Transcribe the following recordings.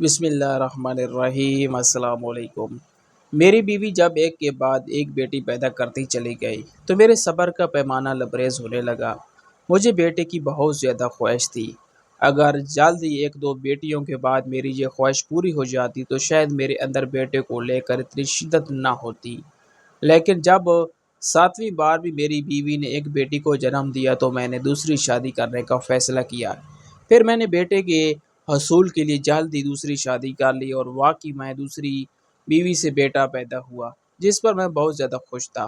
بسم اللہ الرحمن الرحیم۔ السلام علیکم۔ میری بیوی جب ایک کے بعد ایک بیٹی پیدا کرتی چلی گئی تو میرے صبر کا پیمانہ لبریز ہونے لگا۔ مجھے بیٹے کی بہت زیادہ خواہش تھی۔ اگر جلد ہی ایک دو بیٹیوں کے بعد میری یہ خواہش پوری ہو جاتی تو شاید میرے اندر بیٹے کو لے کر اتنی شدت نہ ہوتی۔ لیکن جب ساتویں بار بھی میری بیوی نے ایک بیٹی کو جنم دیا تو میں نے دوسری شادی کرنے کا فیصلہ کیا۔ پھر میں نے بیٹے کے حصول کے لیے جلد ہی دوسری شادی کر لی اور واقعی میں دوسری بیوی سے بیٹا پیدا ہوا جس پر میں بہت زیادہ خوش تھا۔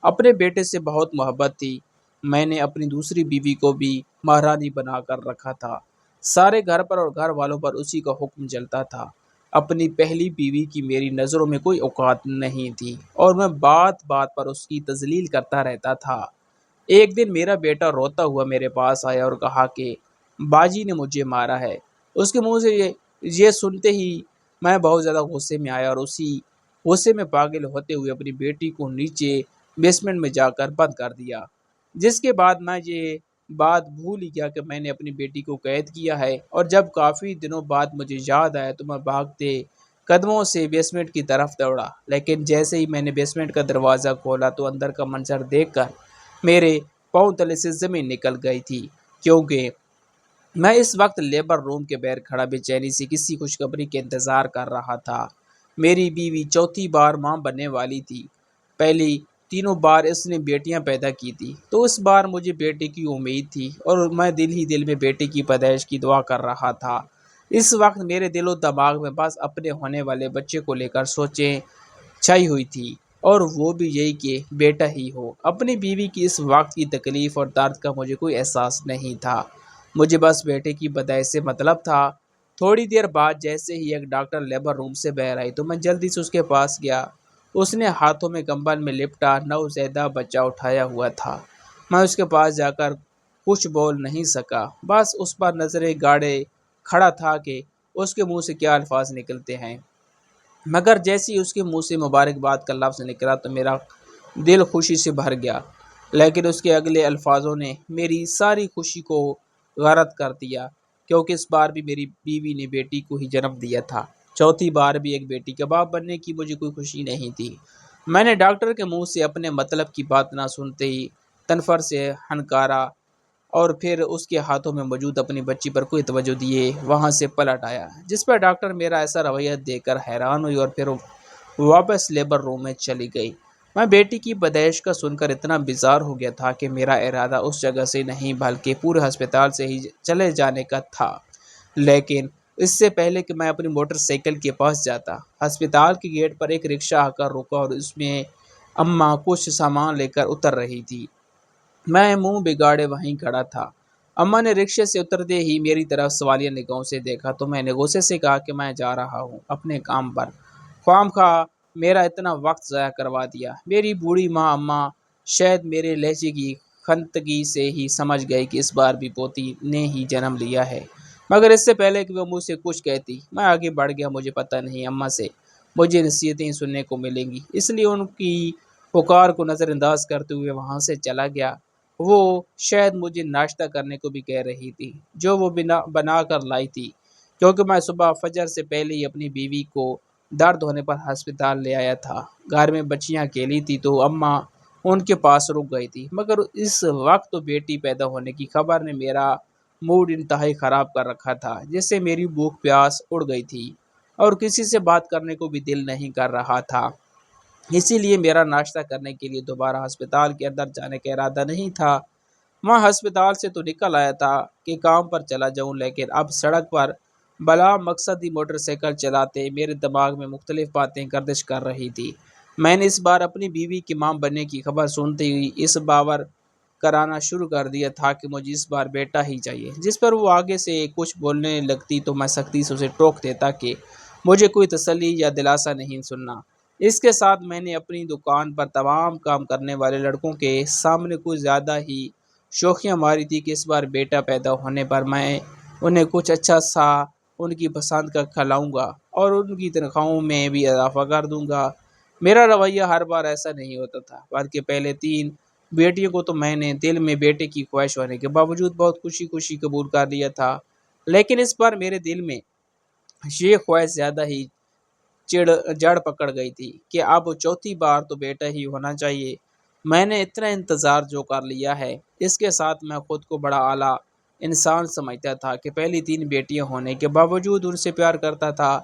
اپنے بیٹے سے بہت محبت تھی۔ میں نے اپنی دوسری بیوی کو بھی مہرانی بنا کر رکھا تھا۔ سارے گھر پر اور گھر والوں پر اسی کا حکم چلتا تھا۔ اپنی پہلی بیوی کی میری نظروں میں کوئی اوقات نہیں تھی اور میں بات بات پر اس کی تذلیل کرتا رہتا تھا۔ ایک دن میرا بیٹا روتا ہوا میرے پاس آیا اور کہا کہ باجی نے مجھے مارا ہے۔ اس کے منہ سے یہ سنتے ہی میں بہت زیادہ غصے میں آیا اور اسی غصے میں پاگل ہوتے ہوئے اپنی بیٹی کو نیچے بیسمنٹ میں جا کر بند کر دیا، جس کے بعد میں یہ بات بھول ہی گیا کہ میں نے اپنی بیٹی کو قید کیا ہے۔ اور جب کافی دنوں بعد مجھے یاد آیا تو میں بھاگتے قدموں سے بیسمنٹ کی طرف دوڑا، لیکن جیسے ہی میں نے بیسمنٹ کا دروازہ کھولا تو اندر کا منظر دیکھ کر میرے پاؤں تلے سے زمین نکل گئی تھی، کیونکہ میں اس وقت لیبر روم کے باہر کھڑا بے چینی سے کسی خوشخبری کے انتظار کر رہا تھا۔ میری بیوی چوتھی بار ماں بننے والی تھی۔ پہلی تینوں بار اس نے بیٹیاں پیدا کی تھی تو اس بار مجھے بیٹے کی امید تھی اور میں دل ہی دل میں بیٹے کی پیدائش کی دعا کر رہا تھا۔ اس وقت میرے دل و دماغ میں بس اپنے ہونے والے بچے کو لے کر سوچیں چھائی ہوئی تھی، اور وہ بھی یہی کہ بیٹا ہی ہو۔ اپنی بیوی کی اس وقت کی تکلیف اور درد کا مجھے کوئی احساس نہیں تھا، مجھے بس بیٹے کی پیدائش سے مطلب تھا۔ تھوڑی دیر بعد جیسے ہی ایک ڈاکٹر لیبر روم سے باہر آئی تو میں جلدی سے اس کے پاس گیا۔ اس نے ہاتھوں میں کمبل میں لپٹا نوزائیدہ بچہ اٹھایا ہوا تھا۔ میں اس کے پاس جا کر کچھ بول نہیں سکا، بس اس پر نظریں گاڑے کھڑا تھا کہ اس کے منہ سے کیا الفاظ نکلتے ہیں۔ مگر جیسے ہی اس کے منہ سے مبارکباد کا لفظ نکلا تو میرا دل خوشی سے بھر گیا، لیکن اس کے اگلے الفاظوں نے میری ساری خوشی کو غارت کر دیا، کیونکہ اس بار بھی میری بیوی نے بیٹی کو ہی جنم دیا تھا۔ چوتھی بار بھی ایک بیٹی کے باپ بننے کی مجھے کوئی خوشی نہیں تھی۔ میں نے ڈاکٹر کے منہ سے اپنے مطلب کی بات نہ سنتے ہی تنفر سے ہنکارا اور پھر اس کے ہاتھوں میں موجود اپنی بچی پر کوئی توجہ دیے وہاں سے پلٹ آیا، جس پر ڈاکٹر میرا ایسا رویہ دیکھ کر حیران ہوئی اور پھر واپس لیبر روم میں چلی گئی۔ میں بیٹی کی پیدائش کا سن کر اتنا بیزار ہو گیا تھا کہ میرا ارادہ اس جگہ سے نہیں بلکہ پورے ہسپتال سے ہی چلے جانے کا تھا۔ لیکن اس سے پہلے کہ میں اپنی موٹر سائیکل کے پاس جاتا، ہسپتال کے گیٹ پر ایک رکشہ آ کر رکا اور اس میں اماں کچھ سامان لے کر اتر رہی تھی۔ میں منہ بگاڑے وہیں کھڑا تھا۔ اماں نے رکشے سے اترتے ہی میری طرف سوالیہ نگاہوں سے دیکھا تو میں نے غصے سے کہا کہ میں جا رہا ہوں اپنے کام پر، خواہ مخواہ میرا اتنا وقت ضائع کروا دیا۔ میری بوڑھی ماں اماں شاید میرے لہجے کی خنتگی سے ہی سمجھ گئی کہ اس بار بھی پوتی نے ہی جنم لیا ہے، مگر اس سے پہلے کہ وہ مجھ سے کچھ کہتی میں آگے بڑھ گیا۔ مجھے پتہ نہیں اماں سے مجھے نصیحتیں سننے کو ملیں گی، اس لیے ان کی پکار کو نظر انداز کرتے ہوئے وہاں سے چلا گیا۔ وہ شاید مجھے ناشتہ کرنے کو بھی کہہ رہی تھی جو وہ بنا کر لائی تھی، کیونکہ میں صبح فجر سے پہلے ہی اپنی بیوی کو درد ہونے پر ہسپتال لے آیا تھا۔ گھر میں بچیاں اکیلی تھی تو اماں ان کے پاس رک گئی تھی، مگر اس وقت تو بیٹی پیدا ہونے کی خبر نے میرا موڈ انتہائی خراب کر رکھا تھا، جس سے میری بھوک پیاس اڑ گئی تھی اور کسی سے بات کرنے کو بھی دل نہیں کر رہا تھا۔ اسی لیے میرا ناشتہ کرنے کے لیے دوبارہ ہسپتال کے اندر جانے کا ارادہ نہیں تھا۔ میں ہسپتال سے تو نکل آیا تھا کہ کام پر چلا جاؤں، لیکن اب سڑک پر بلا مقصدی موٹر سائیکل چلاتے میرے دماغ میں مختلف باتیں گردش کر رہی تھی۔ میں نے اس بار اپنی بیوی کی ماں بننے کی خبر سنتے ہوئی اس باور کرانا شروع کر دیا تھا کہ مجھے اس بار بیٹا ہی چاہیے، جس پر وہ آگے سے کچھ بولنے لگتی تو میں سختی سے اسے ٹوک دیتا کہ مجھے کوئی تسلی یا دلاسا نہیں سننا۔ اس کے ساتھ میں نے اپنی دکان پر تمام کام کرنے والے لڑکوں کے سامنے کچھ زیادہ ہی شوخیاں ماری تھی کہ اس بار بیٹا پیدا ہونے پر میں انہیں کچھ اچھا سا ان کی پسند کا کھلاؤں گا اور ان کی تنخواہوں میں بھی اضافہ کر دوں گا۔ میرا رویہ ہر بار ایسا نہیں ہوتا تھا، بلکہ پہلے 3 بیٹیوں کو تو میں نے دل میں بیٹے کی خواہش ہونے کے باوجود بہت خوشی خوشی قبول کر لیا تھا، لیکن اس بار میرے دل میں یہ خواہش زیادہ ہی جڑ پکڑ گئی تھی کہ اب چوتھی بار تو بیٹا ہی ہونا چاہیے۔ میں نے اتنا انتظار جو کر لیا ہے، اس کے ساتھ میں خود کو بڑا اعلیٰ انسان سمجھتا تھا کہ پہلی 3 بیٹیاں ہونے کے باوجود ان سے پیار کرتا تھا،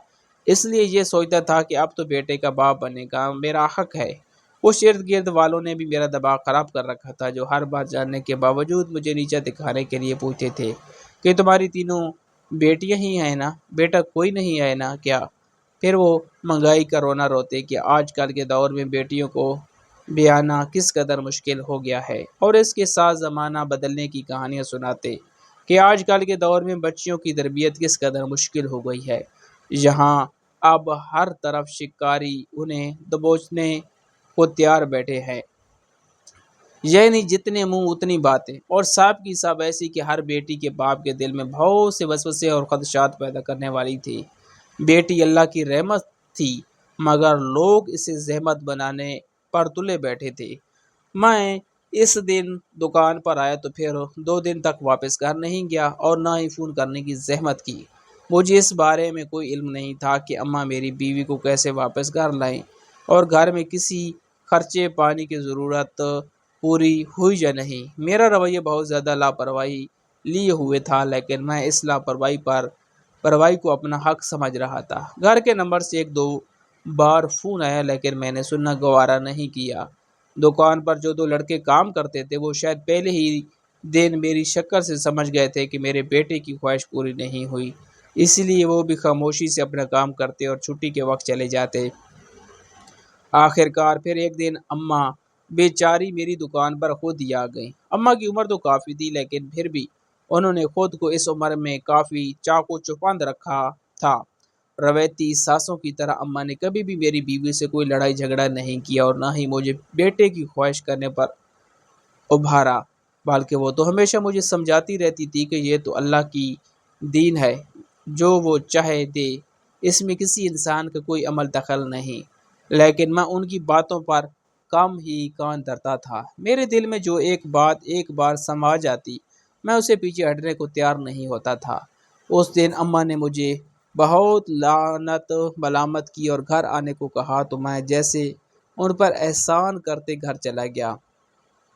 اس لیے یہ سوچتا تھا کہ اب تو بیٹے کا باپ بننے کا میرا حق ہے۔ اس ارد گرد والوں نے بھی میرا دماغ خراب کر رکھا تھا، جو ہر بات جاننے کے باوجود مجھے نیچا دکھانے کے لیے پوچھتے تھے کہ تمہاری تینوں بیٹیاں ہی ہیں نا، بیٹا کوئی نہیں ہے نا کیا؟ پھر وہ مہنگائی کا رونا روتے کہ آج کل کے دور میں بیٹیوں کو بیانا کس قدر مشکل ہو گیا ہے، اور اس کے ساتھ زمانہ بدلنے کی کہانیاں سناتے کہ آج کل کے دور میں بچیوں کی تربیت کس قدر مشکل ہو گئی ہے، جہاں اب ہر طرف شکاری انہیں دبوچنے کو تیار بیٹھے ہیں۔ یعنی جتنے منہ اتنی باتیں، اور صاحب کی صاحب ایسی کہ ہر بیٹی کے باپ کے دل میں بہت سے وسوسے اور خدشات پیدا کرنے والی تھی۔ بیٹی اللہ کی رحمت تھی، مگر لوگ اسے زحمت بنانے پر تلے بیٹھے تھے۔ میں اس دن دکان پر آیا تو پھر 2 دن تک واپس گھر نہیں گیا اور نہ ہی فون کرنے کی زحمت کی۔ مجھے اس بارے میں کوئی علم نہیں تھا کہ اماں میری بیوی کو کیسے واپس گھر لائیں، اور گھر میں کسی خرچے پانی کی ضرورت پوری ہوئی یا نہیں۔ میرا رویہ بہت زیادہ لاپرواہی لیے ہوئے تھا، لیکن میں اس لاپرواہی کو اپنا حق سمجھ رہا تھا۔ گھر کے نمبر سے 1-2 بار فون آیا، لیکن میں نے سننا گوارا نہیں کیا۔ دکان پر جو 2 لڑکے کام کرتے تھے، وہ شاید پہلے ہی دن میری شکل سے سمجھ گئے تھے کہ میرے بیٹے کی خواہش پوری نہیں ہوئی، اس لیے وہ بھی خاموشی سے اپنا کام کرتے اور چھٹی کے وقت چلے جاتے۔ آخر کار پھر ایک دن اماں بیچاری میری دکان پر خود ہی آ گئیں۔ اماں کی عمر تو کافی تھی، لیکن پھر بھی انہوں نے خود کو اس عمر میں کافی چاقو چوبند رکھا تھا۔ روایتی ساسوں کی طرح اماں نے کبھی بھی میری بیوی سے کوئی لڑائی جھگڑا نہیں کیا اور نہ ہی مجھے بیٹے کی خواہش کرنے پر ابھارا، بلکہ وہ تو ہمیشہ مجھے سمجھاتی رہتی تھی کہ یہ تو اللہ کی دین ہے، جو وہ چاہے دے، اس میں کسی انسان کا کوئی عمل دخل نہیں۔ لیکن میں ان کی باتوں پر کم ہی کان دھرتا تھا۔ میرے دل میں جو ایک بات ایک بار سما جاتی، میں اسے پیچھے ہٹنے کو تیار نہیں ہوتا تھا۔ اس دن اماں نے مجھے بہت لعنت ملامت کی اور گھر آنے کو کہا تو میں جیسے ان پر احسان کرتے گھر چلا گیا۔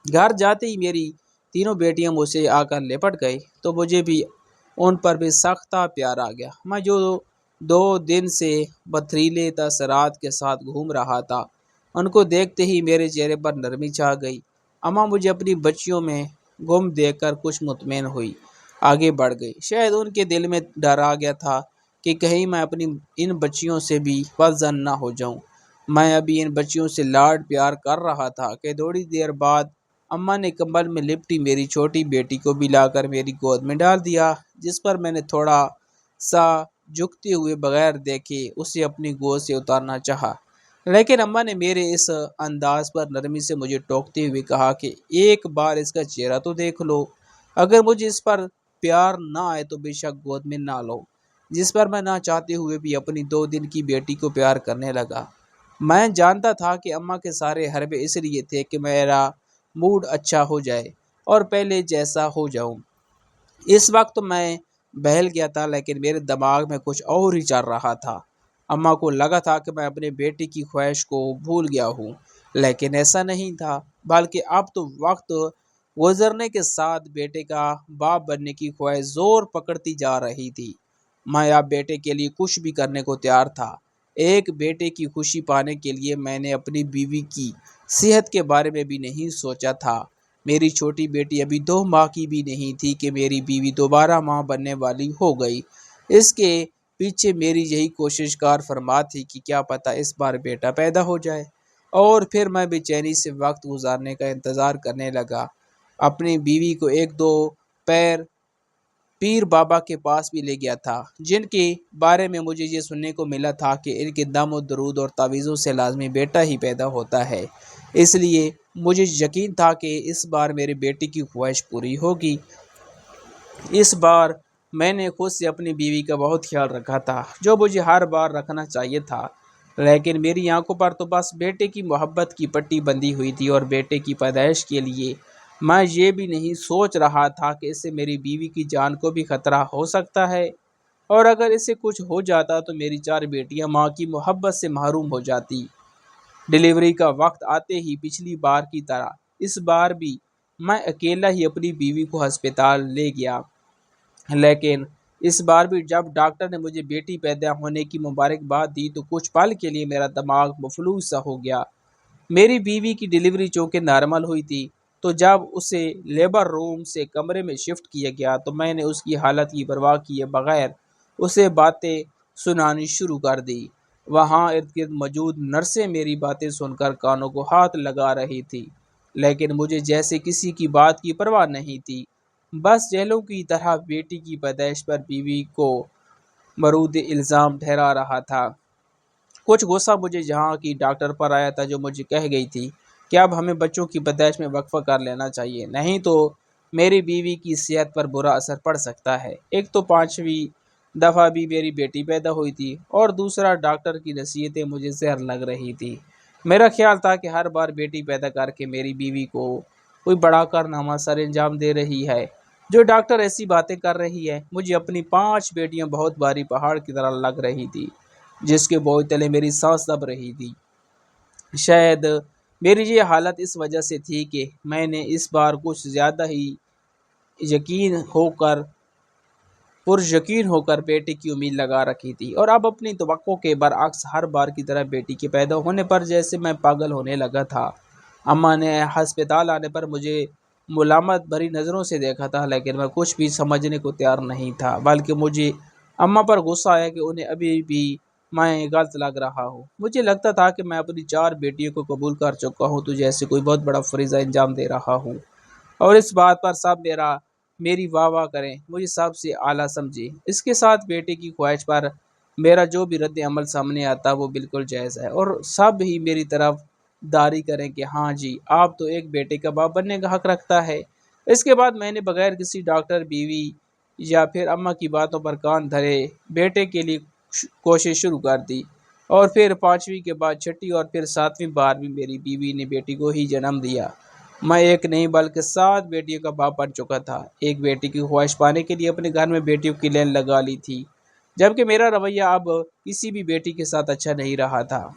گھر جاتے ہی میری تینوں بیٹیاں مجھ سے آ کر لپٹ گئی تو مجھے بھی ان پر بھی سختہ پیار آ گیا۔ میں جو 2 دن سے پتھریلے تاثرات کے ساتھ گھوم رہا تھا، ان کو دیکھتے ہی میرے چہرے پر نرمی چھا گئی۔ اماں مجھے اپنی بچیوں میں گم دیکھ کر کچھ مطمئن ہوئی، آگے بڑھ گئی۔ شاید ان کے دل میں ڈر آ گیا تھا کہ کہیں میں اپنی ان بچیوں سے بھی بدظن نہ ہو جاؤں۔ میں ابھی ان بچیوں سے لاڈ پیار کر رہا تھا کہ تھوڑی دیر بعد اماں نے کمبل میں لپٹی میری چھوٹی بیٹی کو بھی لا کر میری گود میں ڈال دیا، جس پر میں نے تھوڑا سا جھکتے ہوئے بغیر دیکھے اسے اپنی گود سے اتارنا چاہا، لیکن اماں نے میرے اس انداز پر نرمی سے مجھے ٹوکتے ہوئے کہا کہ ایک بار اس کا چہرہ تو دیکھ لو، اگر مجھے اس پر پیار نہ آئے تو بے شک گود میں نہ لو، جس پر میں نہ چاہتے ہوئے بھی اپنی 2 دن کی بیٹی کو پیار کرنے لگا۔ میں جانتا تھا کہ اماں کے سارے حربے اس لیے تھے کہ میرا موڈ اچھا ہو جائے اور پہلے جیسا ہو جاؤں۔ اس وقت میں بہل گیا تھا، لیکن میرے دماغ میں کچھ اور ہی چل رہا تھا۔ اماں کو لگا تھا کہ میں اپنے بیٹے کی خواہش کو بھول گیا ہوں، لیکن ایسا نہیں تھا، بلکہ اب تو وقت گزرنے کے ساتھ بیٹے کا باپ بننے کی خواہش زور پکڑتی جا رہی تھی۔ میں اب بیٹے کے لیے کچھ بھی کرنے کو تیار تھا۔ ایک بیٹے کی خوشی پانے کے لیے میں نے اپنی بیوی کی صحت کے بارے میں بھی نہیں سوچا تھا۔ میری چھوٹی بیٹی ابھی 2 ماہ کی بھی نہیں تھی کہ میری بیوی دوبارہ ماں بننے والی ہو گئی۔ اس کے پیچھے میری یہی کوشش کار فرما تھی کہ کیا پتہ اس بار بیٹا پیدا ہو جائے، اور پھر میں بے چینی سے وقت گزارنے کا انتظار کرنے لگا۔ اپنی بیوی کو 1-2 پیر بابا کے پاس بھی لے گیا تھا، جن کے بارے میں مجھے یہ سننے کو ملا تھا کہ ان کے دم و درود اور تعویذوں سے لازمی بیٹا ہی پیدا ہوتا ہے۔ اس لیے مجھے یقین تھا کہ اس بار میرے بیٹے کی خواہش پوری ہوگی۔ اس بار میں نے خود سے اپنی بیوی کا بہت خیال رکھا تھا، جو مجھے ہر بار رکھنا چاہیے تھا، لیکن میری آنکھوں پر تو بس بیٹے کی محبت کی پٹی بندھی ہوئی تھی، اور بیٹے کی پیدائش کے لیے میں یہ بھی نہیں سوچ رہا تھا کہ اس سے میری بیوی کی جان کو بھی خطرہ ہو سکتا ہے۔ اور اگر اسے کچھ ہو جاتا تو میری 4 بیٹیاں ماں کی محبت سے محروم ہو جاتی۔ ڈلیوری کا وقت آتے ہی پچھلی بار کی طرح اس بار بھی میں اکیلا ہی اپنی بیوی کو ہسپتال لے گیا، لیکن اس بار بھی جب ڈاکٹر نے مجھے بیٹی پیدا ہونے کی مبارکباد دی تو کچھ پل کے لیے میرا دماغ مفلوج سا ہو گیا۔ میری بیوی کی ڈلیوری چونکہ نارمل ہوئی تھی، تو جب اسے لیبر روم سے کمرے میں شفٹ کیا گیا تو میں نے اس کی حالت کی پرواہ کیے بغیر اسے باتیں سنانی شروع کر دی۔ وہاں ارد گرد موجود نرسیں میری باتیں سن کر کانوں کو ہاتھ لگا رہی تھی، لیکن مجھے جیسے کسی کی بات کی پرواہ نہیں تھی۔ بس جیلوں کی طرح بیٹی کی پیدائش پر بیوی کو مورد الزام ٹھہرا رہا تھا۔ کچھ غصہ مجھے جہاں کی ڈاکٹر پر آیا تھا جو مجھے کہہ گئی تھی کہ اب ہمیں بچوں کی پیدائش میں وقفہ کر لینا چاہیے، نہیں تو میری بیوی کی صحت پر برا اثر پڑ سکتا ہے۔ ایک تو 5ویں دفعہ بھی میری بیٹی پیدا ہوئی تھی اور دوسرا ڈاکٹر کی نصیحتیں مجھے زہر لگ رہی تھی۔ میرا خیال تھا کہ ہر بار بیٹی پیدا کر کے میری بیوی کو کوئی بڑا کارنامہ سر انجام دے رہی ہے۔ جو ڈاکٹر ایسی باتیں کر رہی ہے، مجھے اپنی 5 بیٹیاں بہت بھاری پہاڑ کی طرح لگ رہی تھی جس کے بوجھ تلے میری سانس دب رہی تھی۔ شاید میری یہ حالت اس وجہ سے تھی کہ میں نے اس بار کچھ زیادہ ہی یقین ہو کر یقین ہو کر بیٹے کی امید لگا رکھی تھی، اور اب اپنی توقع کے برعکس ہر بار کی طرح بیٹی کے پیدا ہونے پر جیسے میں پاگل ہونے لگا تھا۔ اماں نے ہسپتال آنے پر مجھے ملامت بھری نظروں سے دیکھا تھا، لیکن میں کچھ بھی سمجھنے کو تیار نہیں تھا، بلکہ مجھے اماں پر غصہ آیا کہ انہیں ابھی بھی میں غلط لگ رہا ہوں۔ مجھے لگتا تھا کہ میں اپنی 4 بیٹیوں کو قبول کر چکا ہوں تو جیسے کوئی بہت بڑا فریضہ انجام دے رہا ہوں، اور اس بات پر سب میری واہ واہ کریں، مجھے سب سے اعلیٰ سمجھے۔ اس کے ساتھ بیٹے کی خواہش پر میرا جو بھی رد عمل سامنے آتا وہ بالکل جائز ہے، اور سب ہی میری طرف داری کریں کہ ہاں جی آپ تو ایک بیٹے کا باپ بننے کا حق رکھتا ہے۔ اس کے بعد میں نے بغیر کسی ڈاکٹر، بیوی یا پھر اماں کی باتوں پر کان دھرے بیٹے کے لیے کوشش شروع کر دی، اور پھر 5ویں کے بعد 6ٹھی اور پھر 7ویں بار بھی میری بیوی نے بیٹی کو ہی جنم دیا۔ میں ایک نہیں بلکہ 7 بیٹیوں کا باپ بن چکا تھا۔ ایک بیٹی کی خواہش پانے کے لیے اپنے گھر میں بیٹیوں کی لین لگا لی تھی، جبکہ میرا رویہ اب کسی بھی بیٹی کے ساتھ اچھا نہیں رہا تھا۔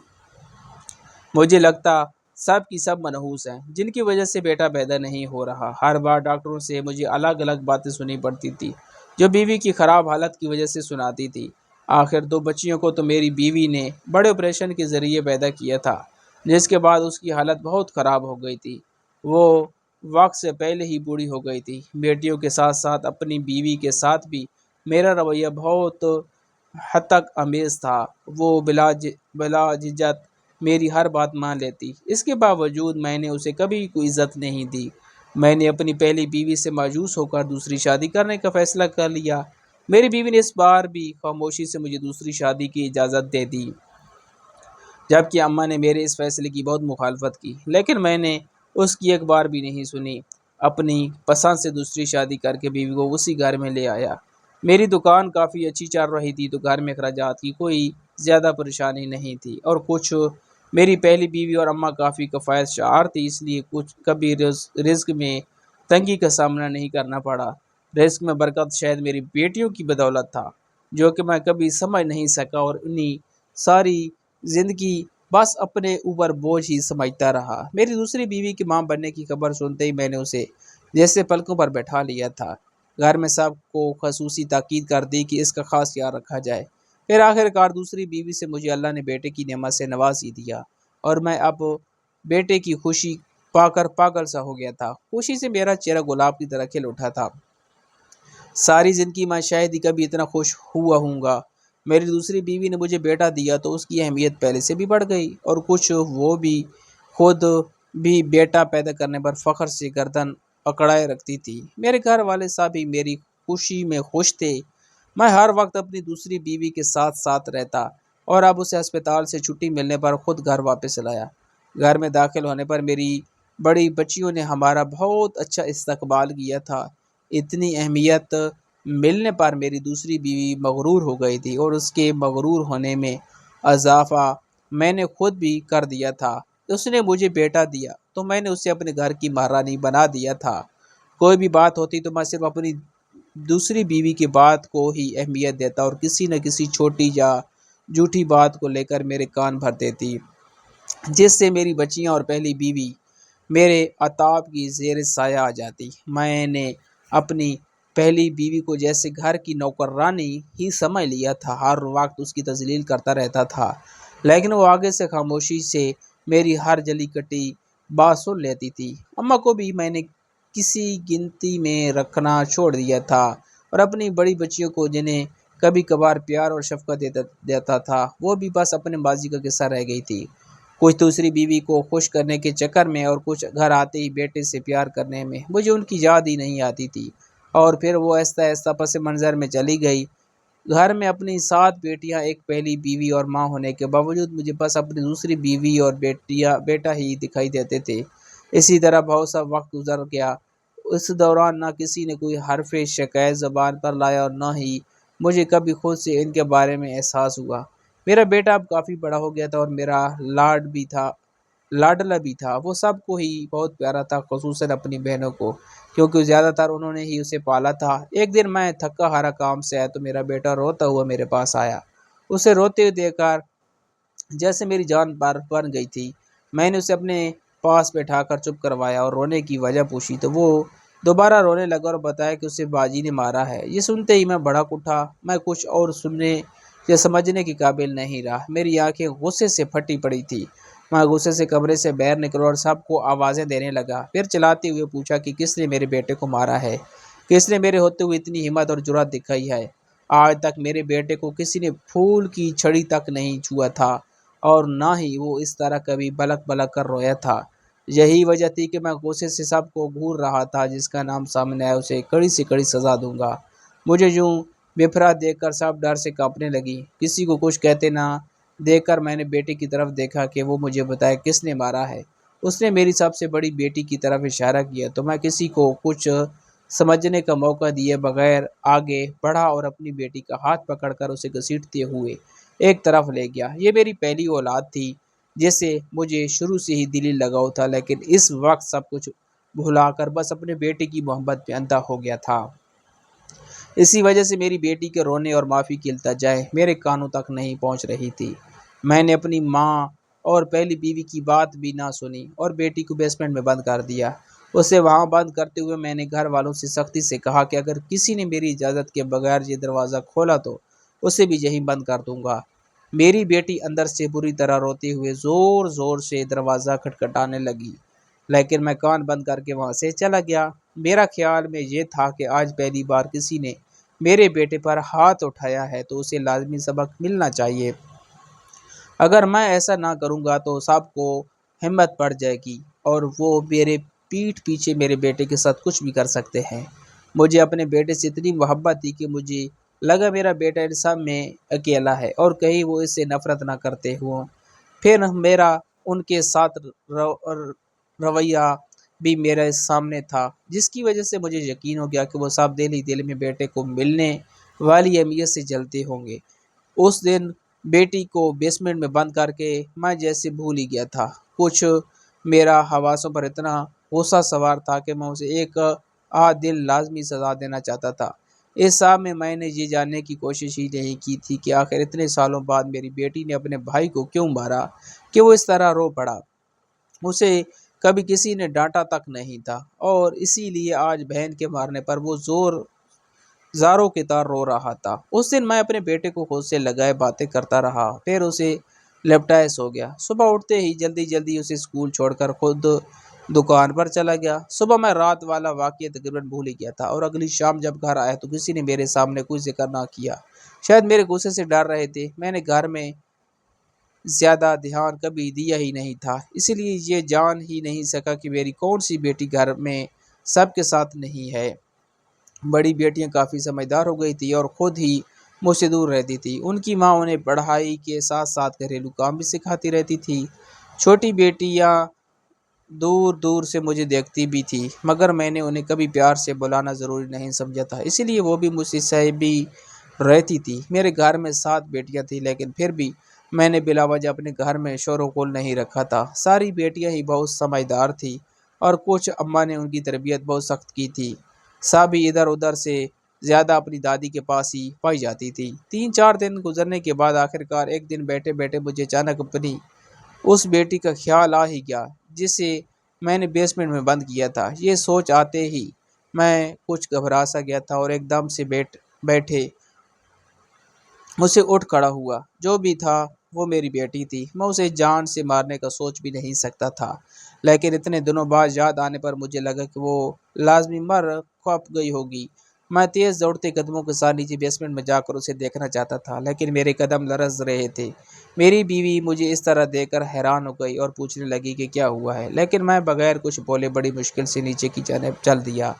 مجھے لگتا سب کی سب منحوس ہیں جن کی وجہ سے بیٹا پیدا نہیں ہو رہا۔ ہر بار ڈاکٹروں سے مجھے الگ الگ باتیں سننی پڑتی تھی جو بیوی کی خراب حالت کی وجہ سے سناتی تھی۔ آخر 2 بچیوں کو تو میری بیوی نے بڑے آپریشن کے ذریعے پیدا کیا تھا، جس کے بعد اس کی حالت بہت خراب ہو گئی تھی۔ وہ وقت سے پہلے ہی بوڑھی ہو گئی تھی۔ بیٹیوں کے ساتھ ساتھ اپنی بیوی کے ساتھ بھی میرا رویہ بہت حد تک امیز تھا۔ وہ بلا جھجک میری ہر بات مان لیتی، اس کے باوجود میں نے اسے کبھی کوئی عزت نہیں دی۔ میں نے اپنی پہلی بیوی سے مایوس ہو کر دوسری شادی کرنے کا فیصلہ کر لیا۔ میری بیوی نے اس بار بھی خاموشی سے مجھے دوسری شادی کی اجازت دے دی، جبکہ اماں نے میرے اس فیصلے کی بہت مخالفت کی، لیکن میں نے اس کی ایک بار بھی نہیں سنی۔ اپنی پسند سے دوسری شادی کر کے بیوی کو اسی گھر میں لے آیا۔ میری دکان کافی اچھی چل رہی تھی تو گھر میں اخراجات کی کوئی زیادہ پریشانی نہیں تھی، اور کچھ میری پہلی بیوی اور اماں کافی کفایت شعار تھی، اس لیے کبھی رزق میں تنگی کا سامنا نہیں کرنا پڑا۔ رزق میں برکت شاید میری بیٹیوں کی بدولت تھا جو کہ میں کبھی سمجھ نہیں سکا، اور انہیں ساری زندگی بس اپنے اوپر بوجھ ہی سمجھتا رہا۔ میری دوسری بیوی کی ماں بننے کی خبر سنتے ہی میں نے اسے جیسے پلکوں پر بیٹھا لیا تھا۔ گھر میں سب کو خصوصی تاکید کر دی کہ اس کا خاص خیال رکھا جائے۔ پھر آخر کار دوسری بیوی سے مجھے اللہ نے بیٹے کی نعمت سے نواز ہی دیا، اور میں اب بیٹے کی خوشی پا کر پاگل سا ہو گیا تھا۔ خوشی سے میرا چہرہ گلاب کی طرح کھل اٹھا تھا۔ ساری زندگی میں شاید ہی کبھی اتنا خوش ہوا ہوں گا۔ میری دوسری بیوی نے مجھے بیٹا دیا تو اس کی اہمیت پہلے سے بھی بڑھ گئی، اور کچھ وہ بھی خود بھی بیٹا پیدا کرنے پر فخر سے گردن اکڑائے رکھتی تھی۔ میرے گھر والے سب ہی میری خوشی میں خوش تھے۔ میں ہر وقت اپنی دوسری بیوی کے ساتھ ساتھ رہتا، اور اب اسے ہسپتال سے چھٹی ملنے پر خود گھر واپس لایا۔ گھر میں داخل ہونے پر میری بڑی بچیوں نے ہمارا بہت اچھا استقبال کیا تھا۔ اتنی اہمیت ملنے پر میری دوسری بیوی مغرور ہو گئی تھی، اور اس کے مغرور ہونے میں اضافہ میں نے خود بھی کر دیا تھا۔ اس نے مجھے بیٹا دیا تو میں نے اسے اپنے گھر کی مہارانی بنا دیا تھا۔ کوئی بھی بات ہوتی تو میں صرف اپنی دوسری بیوی کی بات کو ہی اہمیت دیتا اور کسی نہ کسی چھوٹی یا جھوٹی بات کو لے کر میرے کان بھر دیتی، جس سے میری بچیاں اور پہلی بیوی میرے عتاب کی زیر سایہ آ جاتی۔ میں نے اپنی پہلی بیوی کو جیسے گھر کی نوکرانی ہی سمجھ لیا تھا، ہر وقت اس کی تذلیل کرتا رہتا تھا، لیکن وہ آگے سے خاموشی سے میری ہر جلی کٹی بات سن لیتی تھی۔ اماں کو بھی میں نے کسی گنتی میں رکھنا چھوڑ دیا تھا اور اپنی بڑی بچیوں کو، جنہیں کبھی کبھار پیار اور شفقت دیتا تھا، وہ بھی بس اپنے ماضی کا قصہ رہ گئی تھی۔ کچھ دوسری بیوی کو خوش کرنے کے چکر میں اور کچھ گھر آتے ہی بیٹے سے پیار کرنے میں مجھے ان کی یاد ہی نہیں آتی تھی، اور پھر وہ آہستہ آہستہ پس منظر میں چلی گئی۔ گھر میں اپنی 7 بیٹیاں، ایک پہلی بیوی اور ماں ہونے کے باوجود مجھے بس اپنی دوسری بیوی اور بیٹا ہی دکھائی دیتے تھے۔ اسی طرح بہت سا وقت گزر گیا۔ اس دوران نہ کسی نے کوئی حرف شکایت زبان پر لایا اور نہ ہی مجھے کبھی خود سے ان کے بارے میں احساس ہوا۔ میرا بیٹا اب کافی بڑا ہو گیا تھا اور میرا لاڈلا بھی تھا۔ وہ سب کو ہی بہت پیارا تھا، خصوصاً اپنی بہنوں کو، کیونکہ زیادہ تر انہوں نے ہی اسے پالا تھا۔ ایک دن میں تھکا ہارا کام سے آیا تو میرا بیٹا روتا ہوا میرے پاس آیا۔ اسے روتے ہوئے دیکھ کر جیسے میری جان بن گئی تھی۔ میں نے اسے اپنے پاس بٹھا کر چپ کروایا اور رونے کی وجہ پوچھی تو وہ دوبارہ رونے لگا اور بتایا کہ اسے باجی نے مارا ہے۔ یہ سنتے ہی میں بھڑک اٹھا۔ میں کچھ اور سننے یا سمجھنے کے قابل نہیں رہا۔ میری آنکھیں غصے سے پھٹی پڑی تھی۔ میں غصے سے کمرے سے باہر نکلا اور سب کو آوازیں دینے لگا، پھر چلاتے ہوئے پوچھا کہ کس نے میرے بیٹے کو مارا ہے؟ کس نے میرے ہوتے ہوئے اتنی ہمت اور جرأت دکھائی ہے؟ آج تک میرے بیٹے کو کسی نے پھول کی چھڑی تک نہیں چھوا تھا اور نہ ہی وہ اس طرح کبھی بلک بلک کر رویا تھا۔ یہی وجہ تھی کہ میں غصے سے سب کو گھور رہا تھا۔ جس کا نام سامنے آیا اسے کڑی سے کڑی سزا دوں گا۔ مجھے یوں بفرا دیکھ کر سب ڈر سے کانپنے لگی۔ کسی کو کچھ کہتے نہ دیکھ کر میں نے بیٹے کی طرف دیکھا کہ وہ مجھے بتائے کس نے مارا ہے۔ اس نے میری سب سے بڑی بیٹی کی طرف اشارہ کیا تو میں کسی کو کچھ سمجھنے کا موقع دیے بغیر آگے بڑھا اور اپنی بیٹی کا ہاتھ پکڑ کر اسے گھسیٹتے ہوئے ایک طرف لے گیا۔ یہ میری پہلی اولاد تھی جس سے مجھے شروع سے ہی دلی لگاؤ تھا، لیکن اس وقت سب کچھ بھلا کر بس اپنے بیٹے کی محبت پہ اندھا ہو گیا تھا۔ اسی وجہ سے میری بیٹی کے رونے اور معافی کی التجائیں میرے کانوں تک نہیں پہنچ رہی تھی۔ میں نے اپنی ماں اور پہلی بیوی کی بات بھی نہ سنی اور بیٹی کو بیسمنٹ میں بند کر دیا۔ اسے وہاں بند کرتے ہوئے میں نے گھر والوں سے سختی سے کہا کہ اگر کسی نے میری اجازت کے بغیر یہ دروازہ کھولا تو اسے بھی یہیں بند کر دوں گا۔ میری بیٹی اندر سے بری طرح روتے ہوئے زور زور سے دروازہ کھٹکھٹانے لگی، لیکن میں کان بند کر کے وہاں سے چلا گیا۔ میرا خیال میں یہ تھا کہ آج پہلی بار کسی نے میرے بیٹے پر ہاتھ اٹھایا ہے تو اسے لازمی سبق ملنا چاہیے۔ اگر میں ایسا نہ کروں گا تو سب کو ہمت پڑ جائے گی اور وہ میرے پیٹھ پیچھے میرے بیٹے کے ساتھ کچھ بھی کر سکتے ہیں۔ مجھے اپنے بیٹے سے اتنی محبت تھی کہ مجھے لگا میرا بیٹا ان سب میں اکیلا ہے اور کہیں وہ اس سے نفرت نہ کرتے ہوں۔ پھر میرا ان کے ساتھ رویہ بھی میرے سامنے تھا، جس کی وجہ سے مجھے یقین ہو گیا کہ وہ سب دل ہی دل میں بیٹے کو ملنے والی اہمیت سے جلتے ہوں گے۔ اس دن بیٹی کو بیسمنٹ میں بند کر کے میں جیسے بھول ہی گیا تھا۔ کچھ میرا حواسوں پر اتنا غصہ سوار تھا کہ میں اسے ایک دل لازمی سزا دینا چاہتا تھا۔ اس سب میں نے یہ جاننے کی کوشش ہی نہیں کی تھی کہ آخر اتنے سالوں بعد میری بیٹی نے اپنے بھائی کو کیوں مارا کہ وہ اس طرح رو پڑا۔ اسے کبھی کسی نے ڈانٹا تک نہیں تھا اور اسی لیے آج بہن کے مارنے پر وہ زاروں کے تار رو رہا تھا۔ اس دن میں اپنے بیٹے کو خود سے لگائے باتیں کرتا رہا، پھر اسے لپٹائے سو گیا۔ صبح اٹھتے ہی جلدی جلدی اسے اسکول چھوڑ کر خود دکان پر چلا گیا۔ صبح میں رات والا واقعہ تقریباً بھول ہی گیا تھا اور اگلی شام جب گھر آیا تو کسی نے میرے سامنے کوئی ذکر نہ کیا۔ شاید میرے غصے سے ڈر رہے تھے۔ میں نے گھر میں زیادہ دھیان کبھی دیا ہی نہیں تھا، اس لیے یہ جان ہی نہیں سکا کہ میری کون سی بیٹی گھر میں سب کے ساتھ نہیں ہے۔ بڑی بیٹیاں کافی سمجھدار ہو گئی تھی اور خود ہی مجھ سے دور رہتی تھی۔ ان کی ماں انہیں پڑھائی کے ساتھ ساتھ گھریلو کام بھی سکھاتی رہتی تھی۔ چھوٹی بیٹیاں دور دور سے مجھے دیکھتی بھی تھی، مگر میں نے انہیں کبھی پیار سے بلانا ضروری نہیں سمجھا تھا، اسی لیے وہ بھی مجھ سے سہبی رہتی تھی۔ میرے گھر میں 7 بیٹیاں تھیں، لیکن پھر بھی میں نے بلا وجہ اپنے گھر میں شور و غل نہیں رکھا تھا۔ ساری بیٹیاں ہی بہت سمجھدار تھیں اور کچھ اماں نے ان کی تربیت بہت سخت کی تھی۔ سب ہی ادھر ادھر سے زیادہ اپنی دادی کے پاس ہی پائی جاتی تھی۔ 3 4 دن گزرنے کے بعد آخرکار ایک دن بیٹھے بیٹھے مجھے اچانک اپنی اس بیٹی کا خیال آ ہی گیا جسے میں نے بیسمنٹ میں بند کیا تھا۔ یہ سوچ آتے ہی میں کچھ گھبرا سا گیا تھا اور ایک دم سے بیٹھے اسے اٹھ کھڑا ہوا۔ جو بھی تھا وہ میری بیٹی تھی۔ میں اسے جان سے مارنے کا سوچ بھی نہیں سکتا تھا، لیکن اتنے دنوں بعد یاد آنے پر مجھے لگا کہ وہ لازمی مر کھپ گئی ہوگی۔ میں تیز دوڑتے قدموں کے ساتھ نیچے بیسمنٹ میں جا کر اسے دیکھنا چاہتا تھا، لیکن میرے قدم لرز رہے تھے۔ میری بیوی مجھے اس طرح دیکھ کر حیران ہو گئی اور پوچھنے لگی کہ کیا ہوا ہے، لیکن میں بغیر کچھ بولے بڑی مشکل سے نیچے کی جانب چل دیا۔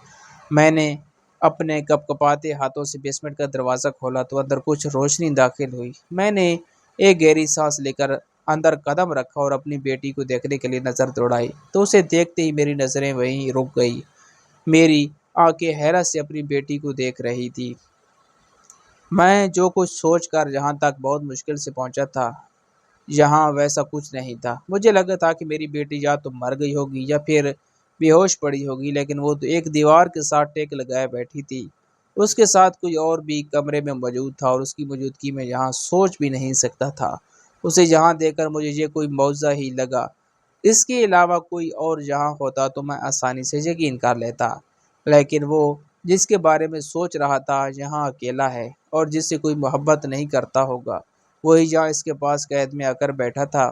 میں نے اپنے کپ کپاتے ہاتھوں سے بیسمنٹ کا دروازہ کھولا تو اندر کچھ روشنی داخل ہوئی۔ میں نے ایک گہری سانس لے کر اندر قدم رکھا اور اپنی بیٹی کو دیکھنے کے لیے نظر دوڑائی تو اسے دیکھتے ہی میری نظریں وہیں رک گئی۔ میری آنکھیں حیرت سے اپنی بیٹی کو دیکھ رہی تھی۔ میں جو کچھ سوچ کر جہاں تک بہت مشکل سے پہنچا تھا، یہاں ویسا کچھ نہیں تھا۔ مجھے لگا تھا کہ میری بیٹی یا تو مر گئی ہوگی یا پھر بے ہوش پڑی ہوگی، لیکن وہ تو ایک دیوار کے ساتھ ٹیک لگائے بیٹھی تھی۔ اس کے ساتھ کوئی اور بھی کمرے میں موجود تھا اور اس کی موجودگی میں یہاں سوچ بھی نہیں سکتا تھا۔ اسے یہاں دیکھ کر مجھے یہ کوئی معجزہ ہی لگا۔ اس کے علاوہ کوئی اور یہاں ہوتا تو میں آسانی سے یقین کر لیتا، لیکن وہ جس کے بارے میں سوچ رہا تھا یہاں اکیلا ہے، اور جس سے کوئی محبت نہیں کرتا ہوگا وہی جہاں اس کے پاس قید میں آ کر بیٹھا تھا۔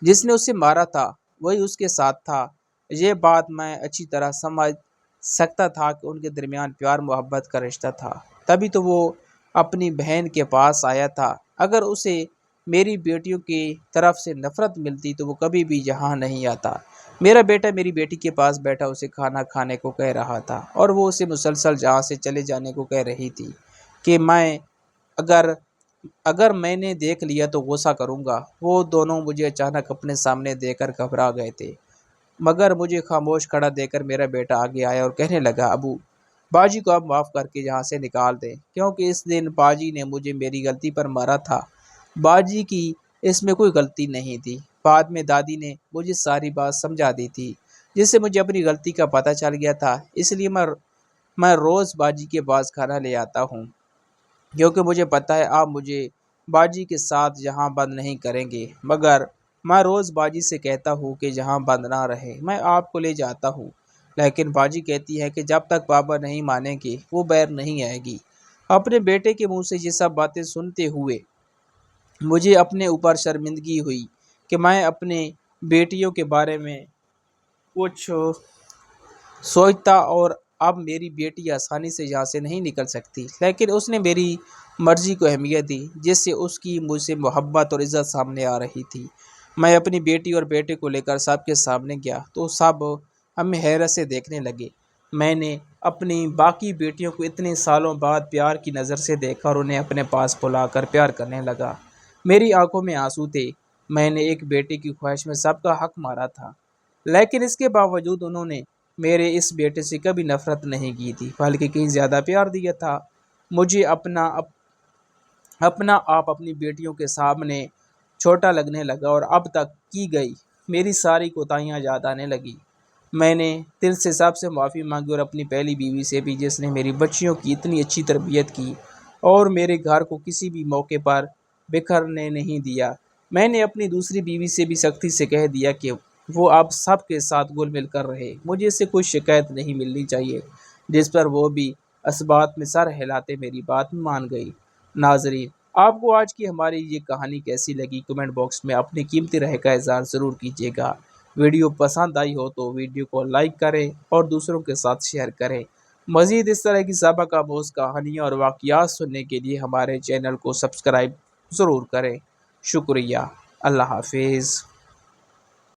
جس نے اسے مارا تھا وہی اس کے ساتھ تھا۔ یہ بات میں اچھی طرح سمجھ سکتا تھا کہ ان کے درمیان پیار محبت کا رشتہ تھا، تبھی تو وہ اپنی بہن کے پاس آیا تھا۔ اگر اسے میری بیٹیوں کی طرف سے نفرت ملتی تو وہ کبھی بھی یہاں نہیں آتا۔ میرا بیٹا میری بیٹی کے پاس بیٹھا اسے کھانا کھانے کو کہہ رہا تھا اور وہ اسے مسلسل جہاں سے چلے جانے کو کہہ رہی تھی کہ میں اگر میں نے دیکھ لیا تو غصہ کروں گا۔ وہ دونوں مجھے اچانک اپنے سامنے دیکھ کر گھبرا گئے تھے، مگر مجھے خاموش کھڑا دیکھ کر میرا بیٹا آگے آیا اور کہنے لگا، ابو، باجی کو اب معاف کر کے یہاں سے نکال دیں، کیونکہ اس دن باجی نے مجھے میری غلطی پر مارا تھا۔ باجی کی اس میں کوئی غلطی نہیں تھی۔ بعد میں دادی نے مجھے ساری بات سمجھا دی تھی، جس سے مجھے اپنی غلطی کا پتہ چل گیا تھا۔ اس لیے میں روز باجی کے پاس کھانا لے آتا ہوں، کیونکہ مجھے پتہ ہے آپ مجھے باجی کے ساتھ یہاں بند نہیں کریں گے، مگر میں روز باجی سے کہتا ہوں کہ یہاں بند نہ رہے، میں آپ کو لے جاتا ہوں، لیکن باجی کہتی ہے کہ جب تک پاپا نہیں مانیں گے وہ باہر نہیں آئے گی۔ اپنے بیٹے کے منہ سے یہ سب باتیں سنتے ہوئے مجھے اپنے اوپر شرمندگی ہوئی کہ میں اپنے بیٹیوں کے بارے میں کچھ سوچتا، اور اب میری بیٹی آسانی سے یہاں سے نہیں نکل سکتی، لیکن اس نے میری مرضی کو اہمیت دی، جس سے اس کی مجھ سے محبت اور عزت سامنے آ رہی تھی۔ میں اپنی بیٹی اور بیٹے کو لے کر سب کے سامنے گیا تو سب ہمیں حیرت سے دیکھنے لگے۔ میں نے اپنی باقی بیٹیوں کو اتنے سالوں بعد پیار کی نظر سے دیکھا اور انہیں اپنے پاس بلا کر پیار کرنے لگا۔ میری آنکھوں میں آنسو تھے۔ میں نے ایک بیٹے کی خواہش میں سب کا حق مارا تھا، لیکن اس کے باوجود انہوں نے میرے اس بیٹے سے کبھی نفرت نہیں کی تھی، بلکہ کہیں زیادہ پیار دیا تھا۔ مجھے اپنا آپ اپنی بیٹیوں کے سامنے چھوٹا لگنے لگا اور اب تک کی گئی میری ساری کوتاہیاں یاد آنے لگی۔ میں نے دل سے سب سے معافی مانگی اور اپنی پہلی بیوی سے بھی، جس نے میری بچیوں کی اتنی اچھی تربیت کی اور میرے گھر کو کسی بھی موقع پر بکھرنے نہیں دیا۔ میں نے اپنی دوسری بیوی سے بھی سختی سے کہہ دیا کہ وہ اب سب کے ساتھ گل مل کر رہے، مجھے اس سے کوئی شکایت نہیں ملنی چاہیے، جس پر وہ بھی اس بات میں سر ہلاتے میری بات مان گئی۔ ناظرین، آپ کو آج کی ہماری یہ کہانی کیسی لگی؟ کمنٹ باکس میں اپنی قیمتی رائے کا اظہار ضرور کیجیے گا۔ ویڈیو پسند آئی ہو تو ویڈیو کو لائک کریں اور دوسروں کے ساتھ شیئر کریں۔ مزید اس طرح کی سبق آموز کہانیاں اور واقعات سننے کے لیے ہمارے چینل کو سبسکرائب ضرور کریں۔ شکریہ۔ اللہ حافظ۔